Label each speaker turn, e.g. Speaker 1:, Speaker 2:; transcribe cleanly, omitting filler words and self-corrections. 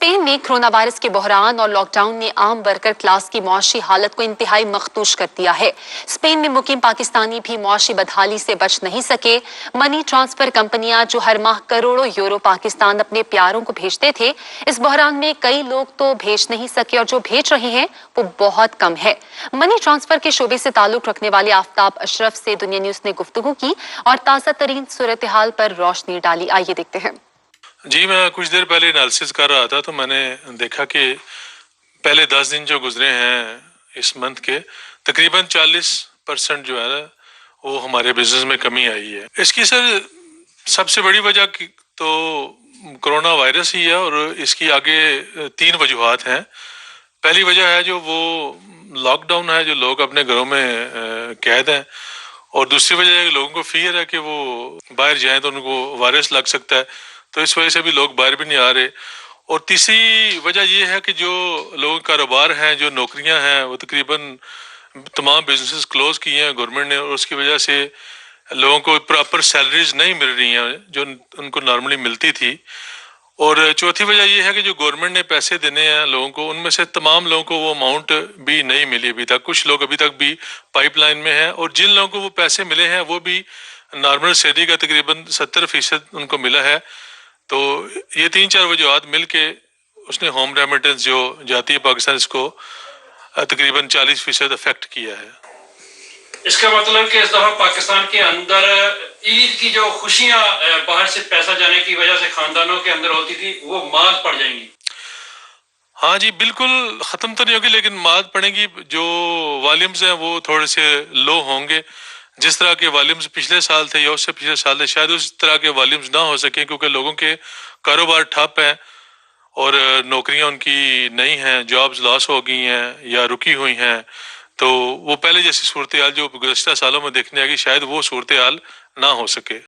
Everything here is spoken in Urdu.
Speaker 1: اسپین میں کورونا وائرس کے بحران اور لاک ڈاؤن نے عام ورکر کلاس کی معاشی حالت کو انتہائی مخدوش کر دیا ہے۔ اسپین میں مقیم پاکستانی بھی معاشی بدحالی سے بچ نہیں سکے۔ منی ٹرانسفر کمپنیاں جو ہر ماہ کروڑوں یورو پاکستان اپنے پیاروں کو بھیجتے تھے، اس بحران میں کئی لوگ تو بھیج نہیں سکے اور جو بھیج رہے ہیں وہ بہت کم ہے۔ منی ٹرانسفر کے شعبے سے تعلق رکھنے والے آفتاب اشرف سے دنیا نیوز نے گفتگو کی اور تازہ ترین صورتحال پر روشنی ڈالی۔ آئیے دیکھتے ہیں۔
Speaker 2: جی، میں کچھ دیر پہلے انالیسس کر رہا تھا تو میں نے دیکھا کہ پہلے 10 دن جو گزرے ہیں اس منتھ کے، تقریباً 40% جو ہے نا وہ ہمارے بزنس میں کمی آئی ہے۔ اس کی سب سے بڑی وجہ تو کرونا وائرس ہی ہے، اور اس کی آگے 3 وجوہات ہیں۔ پہلی وجہ ہے جو وہ لاک ڈاؤن ہے، جو لوگ اپنے گھروں میں قید ہیں، اور دوسری وجہ ہے کہ لوگوں کو فیئر ہے کہ وہ باہر جائیں تو ان کو وائرس لگ سکتا ہے، تو اس وجہ سے بھی لوگ باہر بھی نہیں آ رہے۔ اور تیسری وجہ یہ ہے کہ جو لوگ کاروبار ہیں، جو نوکریاں ہیں، وہ تقریباً تمام بزنسز کلوز کی ہیں گورنمنٹ نے، اور اس کی وجہ سے لوگوں کو پراپر سیلریز نہیں مل رہی ہیں جو ان کو نارملی ملتی تھی۔ اور چوتھی وجہ یہ ہے کہ جو گورنمنٹ نے پیسے دینے ہیں لوگوں کو، ان میں سے تمام لوگوں کو وہ اماؤنٹ بھی نہیں ملی ابھی تک۔ کچھ لوگ ابھی تک بھی پائپ لائن میں ہیں، اور جن لوگوں کو وہ پیسے ملے ہیں وہ بھی نارمل سیلری کا تقریباً 70% ان کو ملا ہے۔ تو یہ 3-4 وجوہات مل کے اس نے ہوم ریمیٹنس جو جاتی ہے پاکستان، اس کو تقریباً 40% افیکٹ کیا ہے۔
Speaker 3: اس کا مطلب کہ اس دفعہ پاکستان کے اندر عید کی جو خوشیاں باہر سے پیسہ جانے کی وجہ سے خاندانوں کے اندر ہوتی تھی، وہ مات پڑ جائیں گی۔
Speaker 2: ہاں جی، بالکل ختم تو نہیں ہوگی، لیکن مات پڑے گی۔ جو والیومز ہیں وہ تھوڑے سے لو ہوں گے۔ جس طرح کے والیومز پچھلے سال تھے یا اس سے پچھلے سال تھے، شاید اس طرح کے والیومز نہ ہو سکیں، کیونکہ لوگوں کے کاروبار ٹھپ ہیں اور نوکریاں ان کی نہیں ہیں، جابز لاس ہو گئی ہیں یا رکی ہوئی ہیں۔ تو وہ پہلے جیسی صورتحال جو گزشتہ سالوں میں دیکھنے آ گئی، شاید وہ صورتحال نہ ہو سکے۔